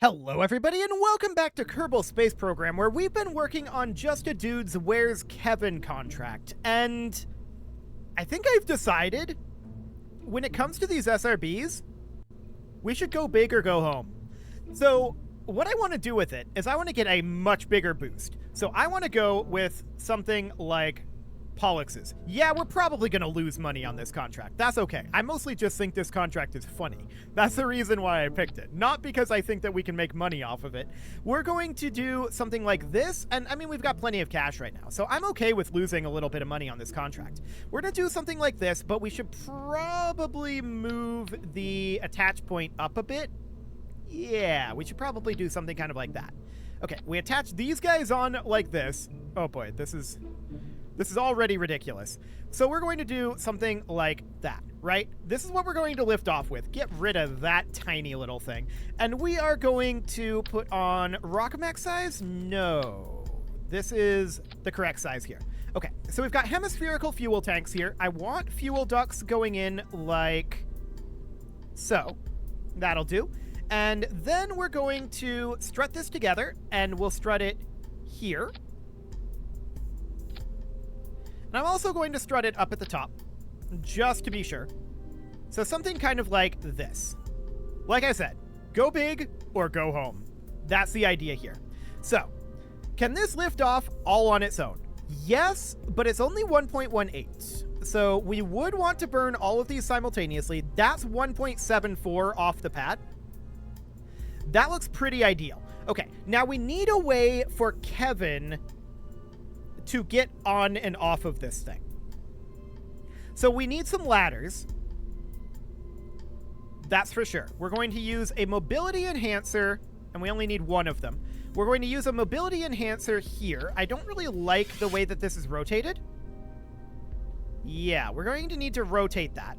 Hello everybody and welcome back to Kerbal Space Program, where we've been working on Just a Dude's Where's Kevin contract, and I think I've decided when it comes to these SRBs, we should go big or go home. So what I want to do with it is I want to get a much bigger boost. So I want to go with something like Pollux's. Yeah, we're probably going to lose money on this contract. That's okay. I mostly just think this contract is funny. That's the reason why I picked it. Not because I think that we can make money off of it. We're going to do something like this, and I mean, we've got plenty of cash right now, so I'm okay with losing a little bit of money on this contract. We're going to do something like this, but we should probably move the attach point up a bit. Yeah, we should probably do something kind of like that. Okay, we attach these guys on like this. Oh boy, this is already ridiculous. So we're going to do something like that, right? This is what we're going to lift off with. Get rid of that tiny little thing. And we are going to put on Rockamax size? No. This is the correct size here. Okay, so we've got hemispherical fuel tanks here. I want fuel ducts going in like so. That'll do. And then we're going to strut this together, and we'll strut it here. And I'm also going to strut it up at the top, just to be sure. So something kind of like this. Like I said, go big or go home. That's the idea here. So, can this lift off all on its own? Yes, but it's only 1.18. So we would want to burn all of these simultaneously. That's 1.74 off the pad. That looks pretty ideal. Okay, now we need a way for Kevin to get on and off of this thing. So we need some ladders. That's for sure. We're going to use a mobility enhancer, and we only need one of them. We're going to use a mobility enhancer here. I don't really like the way that this is rotated. Yeah, we're going to need to rotate that.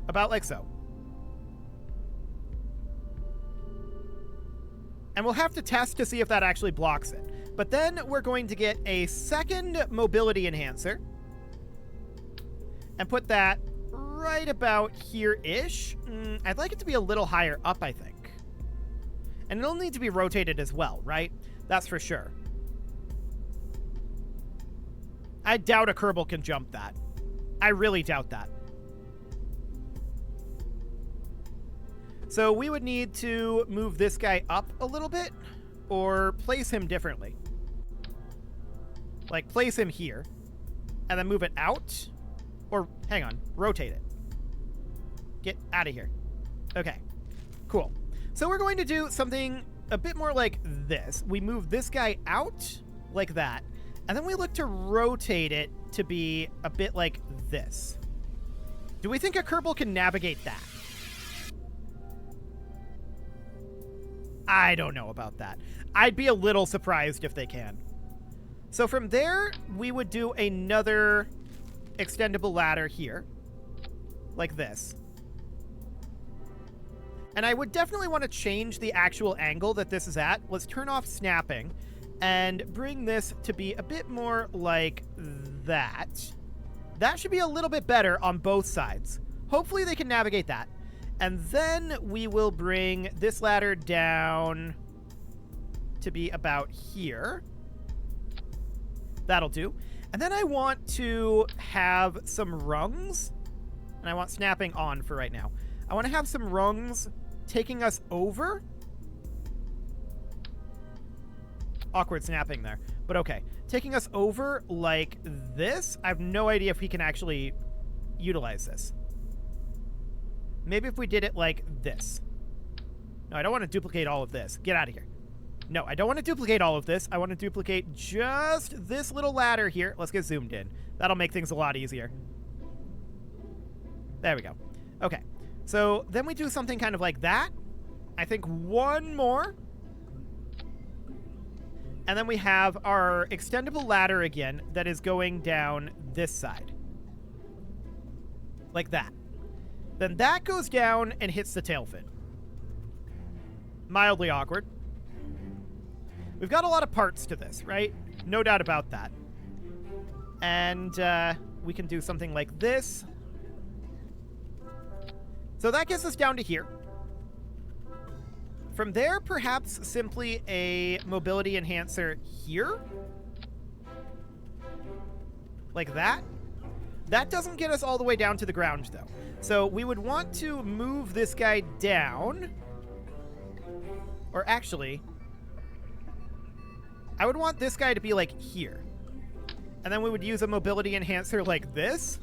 About like so. And we'll have to test to see if that actually blocks it. But then we're going to get a second mobility enhancer and put that right about here-ish. I'd like it to be a little higher up, I think. And it'll need to be rotated as well, right? That's for sure. I doubt a Kerbal can jump that. I really doubt that. So we would need to move this guy up a little bit or place him differently. Like, place him here and then move it out. Or, hang on, rotate it. Get out of here. Okay, cool. So we're going to do something a bit more like this. We move this guy out like that, and then we look to rotate it to be a bit like this. Do we think a Kerbal can navigate that? I don't know about that. I'd be a little surprised if they can. So from there, we would do another extendable ladder here, like this. And I would definitely want to change the actual angle that this is at. Let's turn off snapping and bring this to be a bit more like that. That should be a little bit better on both sides. Hopefully they can navigate that. And then we will bring this ladder down to be about here. That'll do. And then I want to have some rungs. And I want snapping on for right now. I want to have some rungs taking us over. Awkward snapping there. But okay. Taking us over like this. I have no idea if we can actually utilize this. Maybe if we did it like this. No, I don't want to duplicate all of this. Get out of here. No, I don't want to duplicate all of this. I want to duplicate just this little ladder here. Let's get zoomed in. That'll make things a lot easier. There we go. Okay. So then we do something kind of like that. I think one more. And then we have our extendable ladder again that is going down this side. Like that. Then that goes down and hits the tail fin. Mildly awkward. We've got a lot of parts to this, right? No doubt about that. And we can do something like this. So that gets us down to here. From there, perhaps simply a mobility enhancer here? Like that? That doesn't get us all the way down to the ground, though. So we would want to move this guy down. Or actually, I would want this guy to be like here. And then we would use a mobility enhancer like this.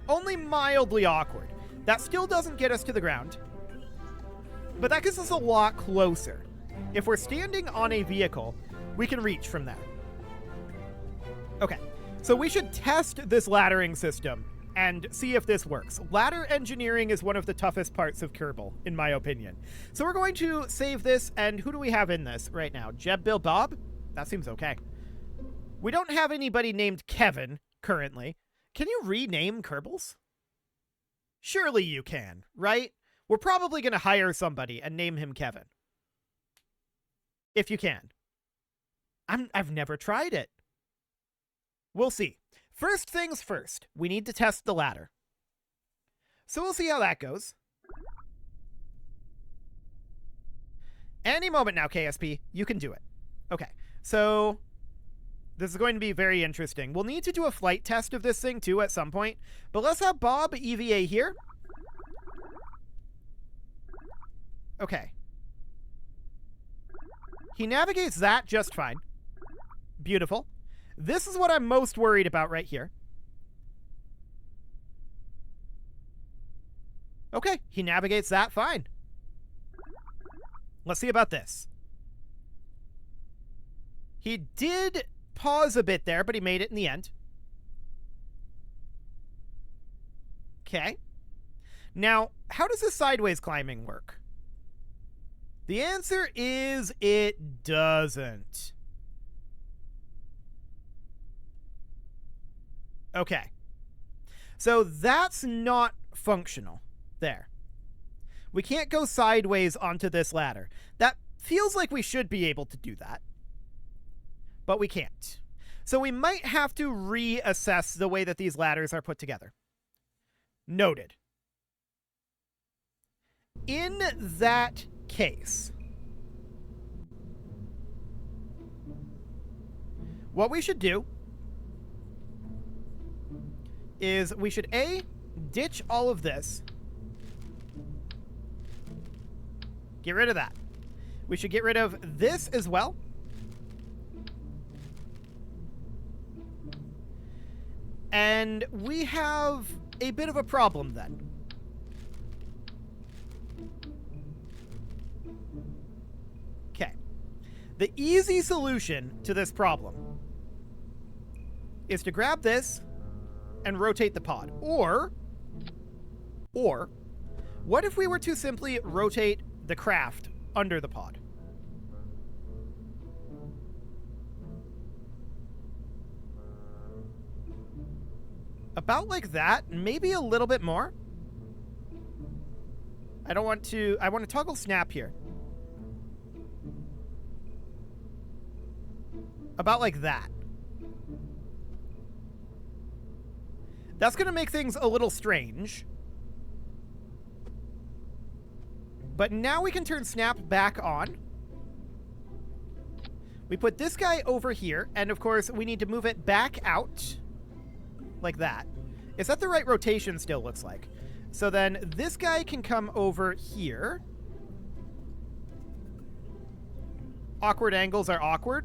Only mildly awkward. That still doesn't get us to the ground. But that gets us a lot closer. If we're standing on a vehicle, we can reach from there. Okay, so we should test this laddering system and see if this works. Ladder engineering is one of the toughest parts of Kerbal, in my opinion. So we're going to save this, and who do we have in this right now? Jeb, Bill, Bob? That seems okay. We don't have anybody named Kevin currently. Can you rename Kerbals? Surely you can, right? We're probably going to hire somebody and name him Kevin. If you can. I've never tried it. We'll see. First things first, we need to test the ladder. So we'll see how that goes. Any moment now, KSP, you can do it. Okay, so this is going to be very interesting. We'll need to do a flight test of this thing, too, at some point. But let's have Bob EVA here. Okay. He navigates that just fine. Beautiful. This is what I'm most worried about right here. Okay, he navigates that fine. Let's see about this. He did pause a bit there, but he made it in the end. Okay. Now, how does this sideways climbing work? The answer is it doesn't. Okay. So that's not functional. There. We can't go sideways onto this ladder. That feels like we should be able to do that. But we can't. So we might have to reassess the way that these ladders are put together. Noted. In that case, what we should do is we should A, ditch all of this. Get rid of that. We should get rid of this as well. And we have a bit of a problem then. Okay. The easy solution to this problem is to grab this and rotate the pod. Or, what if we were to simply rotate the craft under the pod? About like that, maybe a little bit more. I want to toggle snap here. About like that. That's going to make things a little strange. But now we can turn snap back on. We put this guy over here, and of course we need to move it back out. Like that. Is that the right rotation still looks like? So then this guy can come over here. Awkward angles are awkward.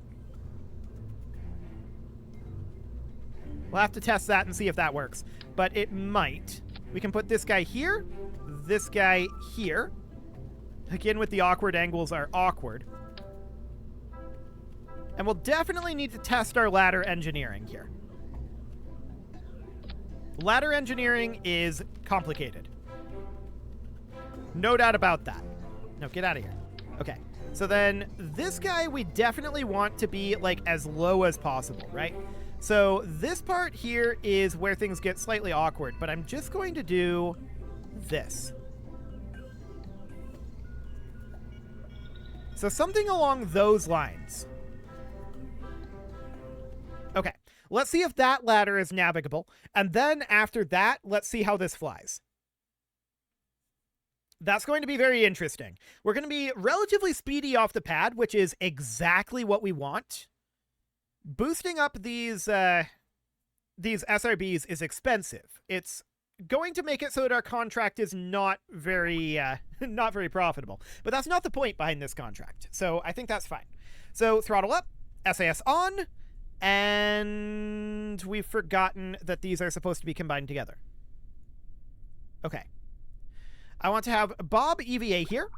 We'll have to test that and see if that works. But it might. We can put this guy here. This guy here. Again, with the awkward angles are awkward. And we'll definitely need to test our ladder engineering here. Ladder engineering is complicated. No doubt about that. No, get out of here. Okay. So then this guy we definitely want to be like as low as possible, right? So this part here is where things get slightly awkward, but I'm just going to do this. So something along those lines. Okay, let's see if that ladder is navigable. And then after that, let's see how this flies. That's going to be very interesting. We're going to be relatively speedy off the pad, which is exactly what we want. Boosting up these SRBs is expensive. It's going to make it so that our contract is not very not very profitable. But that's not the point behind this contract. So I think that's fine. So throttle up, SAS on, and we've forgotten that these are supposed to be combined together. Okay. I want to have Bob EVA here,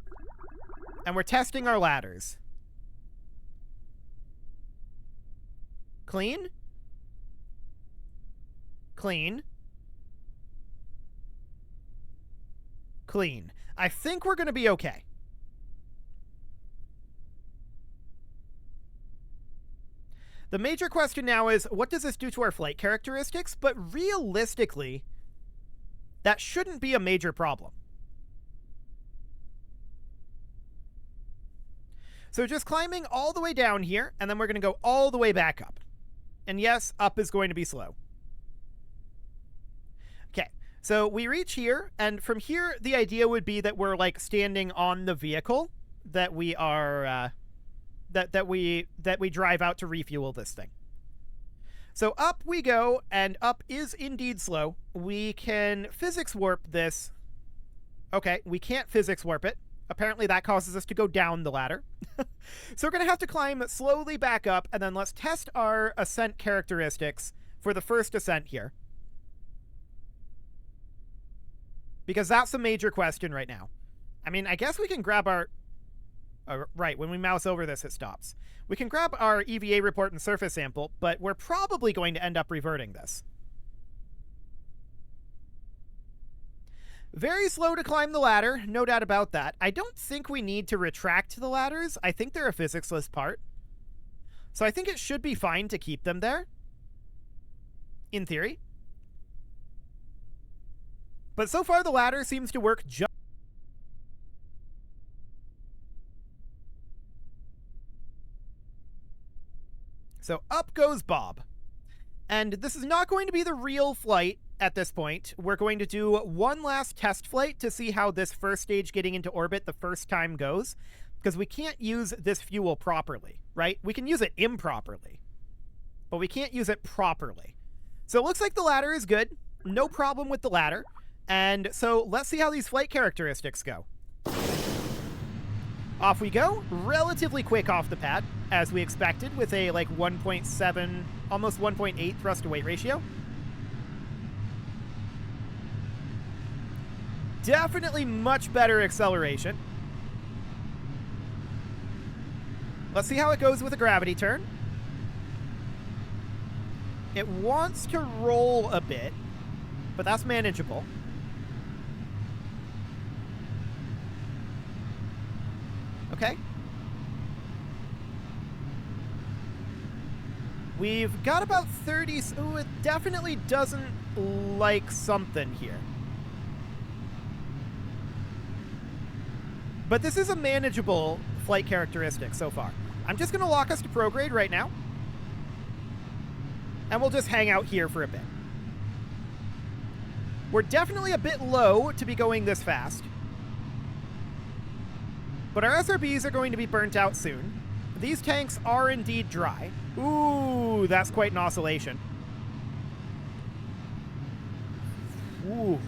and we're testing our ladders. Clean. Clean. Clean. I think we're going to be okay. The major question now is, what does this do to our flight characteristics? But realistically, that shouldn't be a major problem. So just climbing all the way down here, and then we're going to go all the way back up. And yes, up is going to be slow. Okay, so we reach here, and from here, the idea would be that we're like standing on the vehicle that we are, that we drive out to refuel this thing. So up we go, and up is indeed slow. We can physics warp this. Okay, we can't physics warp it. Apparently that causes us to go down the ladder. So we're going to have to climb slowly back up, and then let's test our ascent characteristics for the first ascent here. Because that's the major question right now. I mean, I guess we can grab our... right, when we mouse over this, it stops. We can grab our EVA report and surface sample, but we're probably going to end up reverting this. Very slow to climb the ladder, no doubt about that. I don't think we need to retract the ladders. I think they're a physics-less part. So I think it should be fine to keep them there. In theory. But so far the ladder seems to work just... So up goes Bob. And this is not going to be the real flight at this point. We're going to do one last test flight to see how this first stage getting into orbit the first time goes, because we can't use this fuel properly, right? We can use it improperly, but we can't use it properly. So it looks like the ladder is good. No problem with the ladder. And so let's see how these flight characteristics go. Off we go, relatively quick off the pad, as we expected, with a like 1.7, almost 1.8 thrust to weight ratio. Definitely much better acceleration. Let's see how it goes with a gravity turn. It wants to roll a bit, but that's manageable. Okay. We've got about 30... Ooh, it definitely doesn't like something here. But this is a manageable flight characteristic so far. I'm just going to lock us to prograde right now. And we'll just hang out here for a bit. We're definitely a bit low to be going this fast. But our SRBs are going to be burnt out soon. These tanks are indeed dry. Ooh, that's quite an oscillation. Ooh.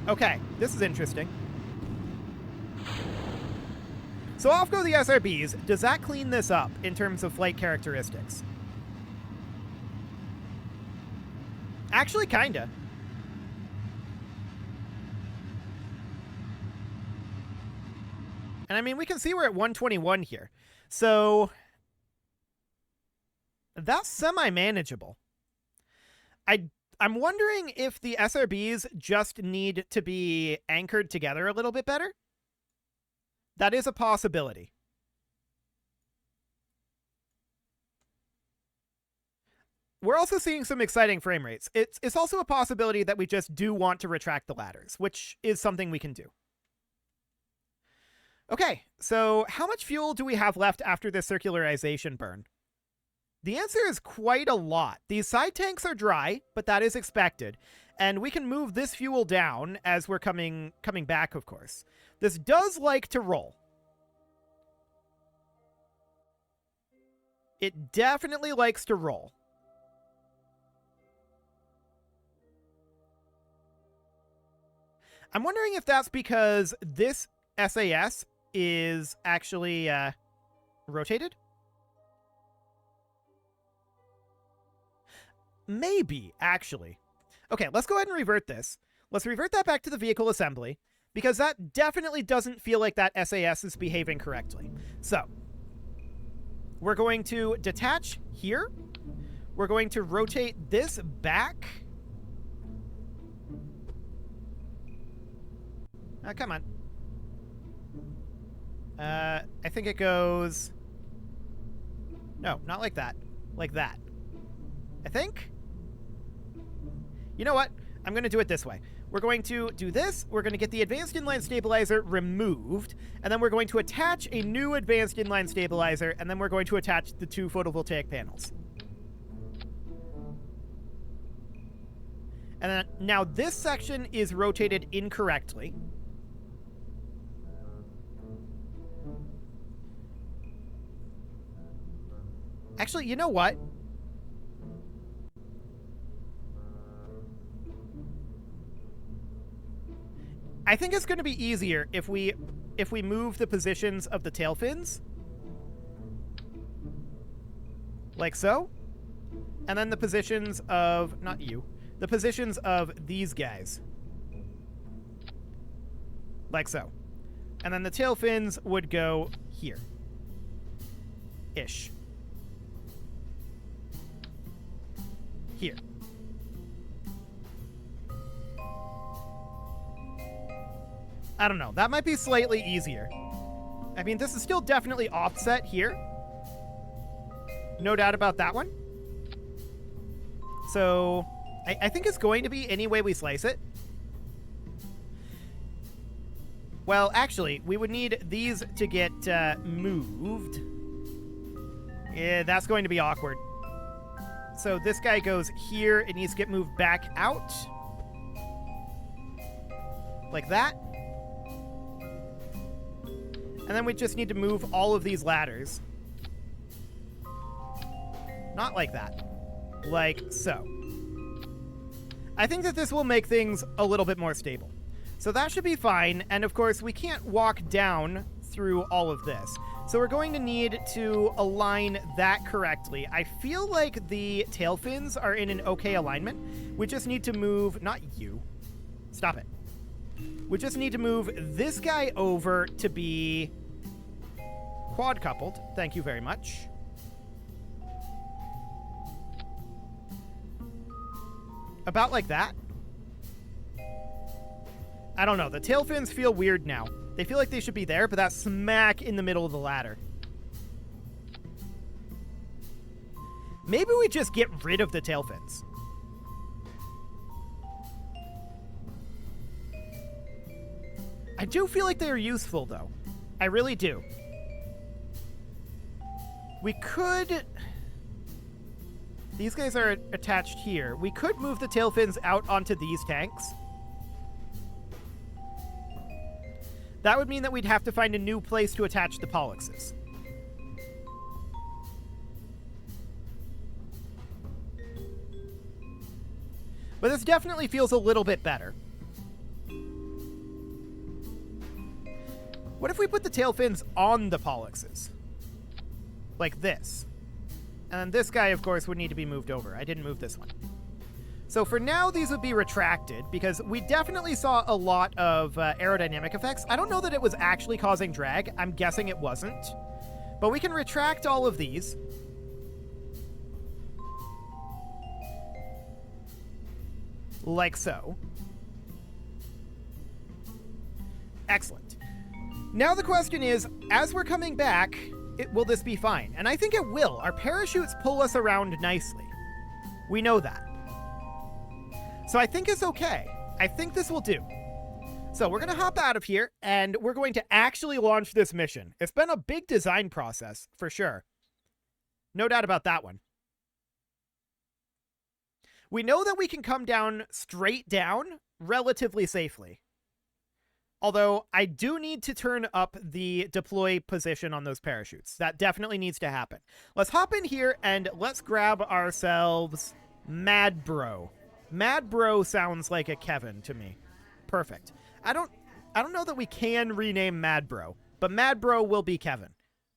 Okay, this is interesting. So off go the SRBs. Does that clean this up in terms of flight characteristics? Actually, kinda. And I mean, we can see we're at 121 here. So that's semi-manageable. I'm wondering if the SRBs just need to be anchored together a little bit better. That is a possibility. We're also seeing some exciting frame rates. It's also a possibility that we just do want to retract the ladders, which is something we can do. Okay, so how much fuel do we have left after this circularization burn? The answer is quite a lot. These side tanks are dry, but that is expected. And we can move this fuel down as we're coming back, of course. This does like to roll. It definitely likes to roll. I'm wondering if that's because this SAS is actually rotated? Maybe, actually. Okay, let's go ahead and revert this. Let's revert that back to the vehicle assembly, because that definitely doesn't feel like that SAS is behaving correctly. So, we're going to detach here. We're going to rotate this back. Come on. I think it goes... No, not like that. Like that. I think? You know what? I'm going to do it this way. We're going to do this. We're going to get the advanced inline stabilizer removed. And then we're going to attach a new advanced inline stabilizer. And then we're going to attach the 2 photovoltaic panels. And then now this section is rotated incorrectly. Actually, you know what? I think it's going to be easier if we move the positions of the tail fins. Like so. And then the positions of... Not you. The positions of these guys. Like so. And then the tail fins would go here. Ish. Here. I don't know. That might be slightly easier. I mean, this is still definitely offset here. No doubt about that one. So, I think it's going to be any way we slice it. Well, actually, we would need these to get moved. Yeah, that's going to be awkward. So this guy goes here. It needs to get moved back out. Like that. And then we just need to move all of these ladders. Not like that. Like so. I think that this will make things a little bit more stable. So that should be fine. And of course, we can't walk down through all of this. So we're going to need to align that correctly. I feel like the tail fins are in an okay alignment. We just need to move... Not you. Stop it. We just need to move this guy over to be quad-coupled. Thank you very much. About like that. I don't know. The tail fins feel weird now. They feel like they should be there, but that's smack in the middle of the ladder. Maybe we just get rid of the tail fins. I do feel like they are useful, though. I really do. We could... These guys are attached here. We could move the tail fins out onto these tanks. That would mean that we'd have to find a new place to attach the Pollexes. But this definitely feels a little bit better. What if we put the tail fins on the Pollexes? Like this. And then this guy, of course, would need to be moved over. I didn't move this one. So for now, these would be retracted, because we definitely saw a lot of aerodynamic effects. I don't know that it was actually causing drag. I'm guessing it wasn't. But we can retract all of these. Like so. Excellent. Now the question is, as we're coming back, will this be fine? And I think it will. Our parachutes pull us around nicely. We know that. So I think it's okay. I think this will do. So we're going to hop out of here, and we're going to actually launch this mission. It's been a big design process, for sure. No doubt about that one. We know that we can come down straight down relatively safely. Although I do need to turn up the deploy position on those parachutes. That definitely needs to happen. Let's hop in here and let's grab ourselves Mad Bro. Mad Bro sounds like a Kevin to me. Perfect. I don't know that we can rename Mad Bro, but Mad Bro will be Kevin.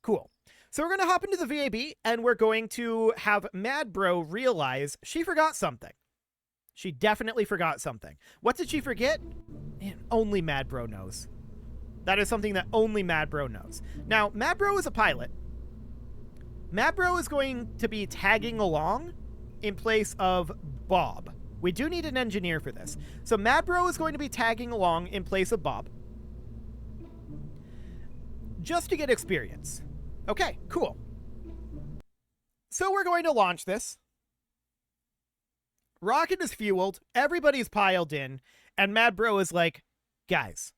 Cool. So we're going to hop into the VAB and we're going to have Mad Bro realize she forgot something. She definitely forgot something. What did she forget? Man, only Mad Bro knows. That is something that only Mad Bro knows. Now, Mad Bro is a pilot. Mad Bro is going to be tagging along in place of Bob. We do need an engineer for this. So Mad Bro is going to be tagging along in place of Bob. Just to get experience. Okay, cool. So we're going to launch this. Rocket is fueled, everybody's piled in, and Mad Bro is like, guys,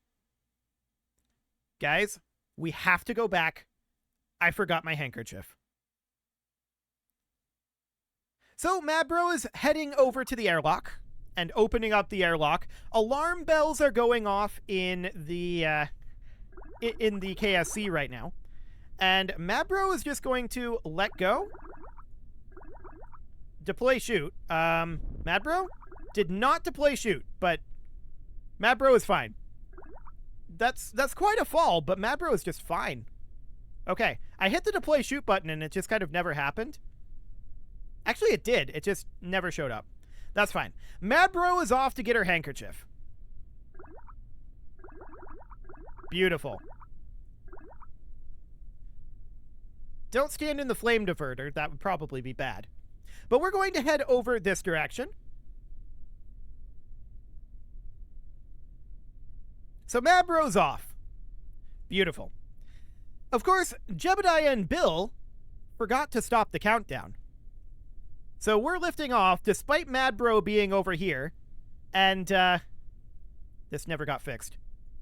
we have to go back. I forgot my handkerchief. So Mad Bro is heading over to the airlock and opening up the airlock. Alarm bells are going off in the KSC right now. And Mad Bro is just going to let go. Deploy shoot. Mad Bro did not deploy shoot, but Mad Bro is fine. That's quite a fall, but Mad Bro is just fine. Okay, I hit the deploy shoot button and it just kind of never happened. Actually, it did. It just never showed up. That's fine. Mad Bro is off to get her handkerchief. Beautiful. Don't stand in the flame diverter. That would probably be bad. But we're going to head over this direction. So Mad Bro's off. Beautiful. Of course, Jebediah and Bill forgot to stop the countdown. So we're lifting off despite Mad Bro being over here. And this never got fixed.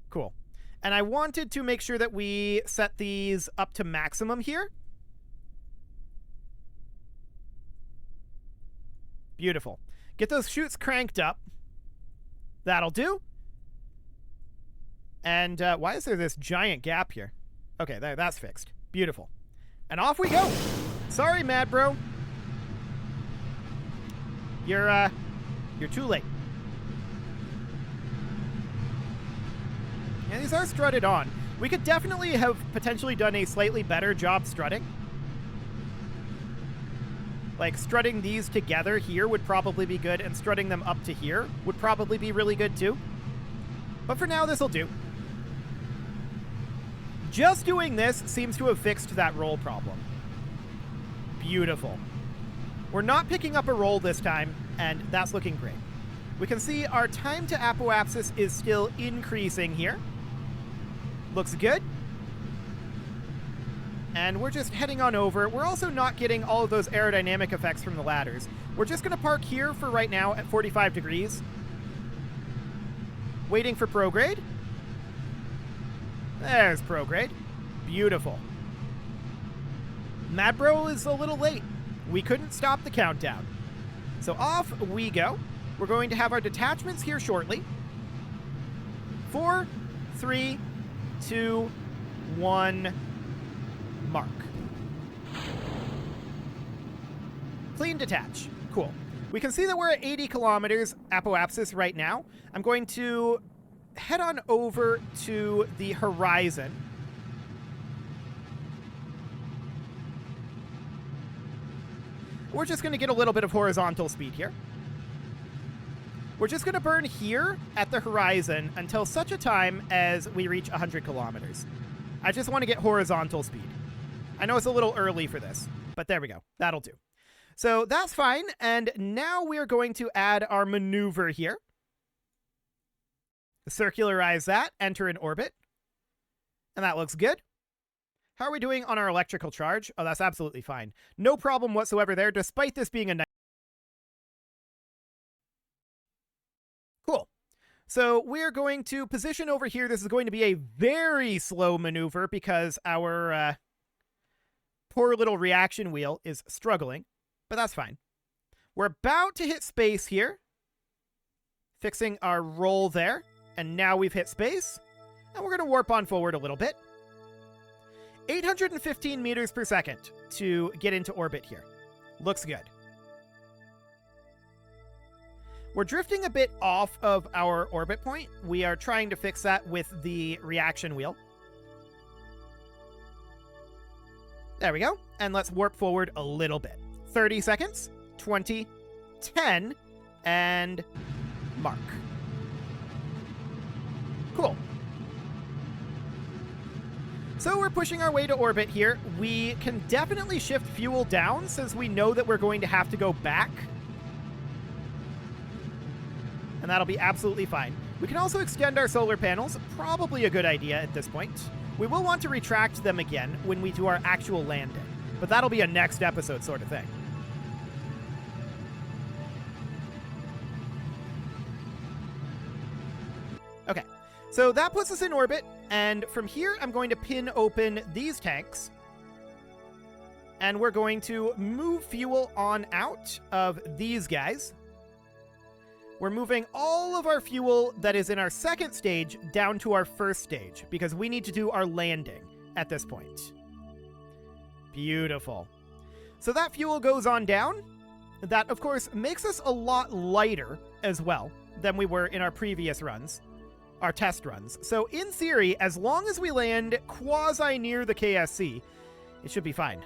Cool. And I wanted to make sure that we set these up to maximum here. Beautiful. Get those chutes cranked up. That'll do. And why is there this giant gap here? Okay, that's fixed. Beautiful. And off we go. Sorry, Mad Bro. You're too late. And these are strutted on. We could definitely have potentially done a slightly better job strutting. Like, strutting these together here would probably be good, and strutting them up to here would probably be really good, too. But for now, this'll do. Just doing this seems to have fixed that roll problem. Beautiful. We're not picking up a roll this time, and that's looking great. We can see our time to apoapsis is still increasing here. Looks good. And we're just heading on over. We're also not getting all of those aerodynamic effects from the ladders. We're just going to park here for right now at 45 degrees. Waiting for prograde. There's prograde. Beautiful. Mad Bro is a little late. We couldn't stop the countdown. So off we go. We're going to have our detachments here shortly. 4, 3, 2, 1... mark. Clean detach. Cool. We can see that we're at 80 kilometers apoapsis right now. I'm going to head on over to the horizon. We're just going to get a little bit of horizontal speed here. We're just going to burn here at the horizon until such a time as we reach 100 kilometers. I just want to get horizontal speed. I know it's a little early for this, but there we go. That'll do. So that's fine, and now we're going to add our maneuver here. Circularize that, enter in orbit, and that looks good. How are we doing on our electrical charge? Oh, that's absolutely fine. No problem whatsoever there, despite this being a night. Cool. So we're going to position over here. This is going to be a very slow maneuver because our poor little reaction wheel is struggling, but that's fine. We're about to hit space here. Fixing our roll there. And now we've hit space. And we're going to warp on forward a little bit. 815 meters per second to get into orbit here. Looks good. We're drifting a bit off of our orbit point. We are trying to fix that with the reaction wheel. There we go. And let's warp forward a little bit. 30 seconds, 20, 10, and mark. Cool. So we're pushing our way to orbit here. We can definitely shift fuel down since we know that we're going to have to go back. And that'll be absolutely fine. We can also extend our solar panels, probably a good idea at this point. We will want to retract them again when we do our actual landing, but that'll be a next episode sort of thing. Okay, so that puts us in orbit, and from here I'm going to pin open these tanks, and we're going to move fuel on out of these guys. We're moving all of our fuel that is in our second stage down to our first stage because we need to do our landing at this point. Beautiful. So that fuel goes on down. That, of course, makes us a lot lighter as well than we were in our previous runs, our test runs. So in theory, as long as we land quasi near the KSC, it should be fine.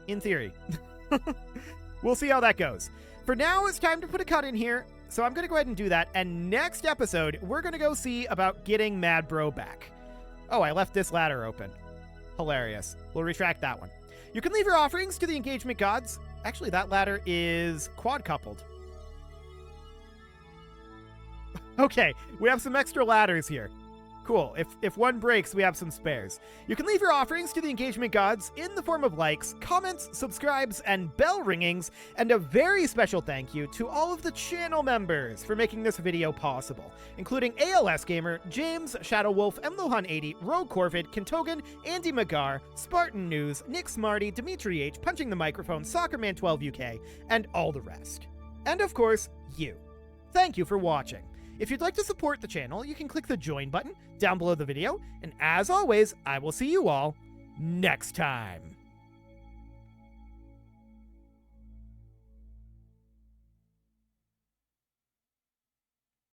In theory. We'll see how that goes. For now, it's time to put a cut in here, so I'm going to go ahead and do that, and next episode, we're going to go see about getting Mad Bro back. Oh, I left this ladder open. Hilarious. We'll retract that one. You can leave your offerings to the engagement gods. Actually, that ladder is quad-coupled. Okay, we have some extra ladders here. Cool. If one breaks, we have some spares. You can leave your offerings to the engagement gods in the form of likes, comments, subscribes, and bell ringings, and a very special thank you to all of the channel members for making this video possible, including ALS Gamer, James, Shadow Wolf, Mlohan80, Rogue Corvid, Kentogan, Andy Magar, Spartan News, Nick Smarty, Dimitri H, Punching the Microphone, Soccerman12 UK, and all the rest. And of course, you. Thank you for watching. If you'd like to support the channel, you can click the join button down below the video, and as always, I will see you all next time.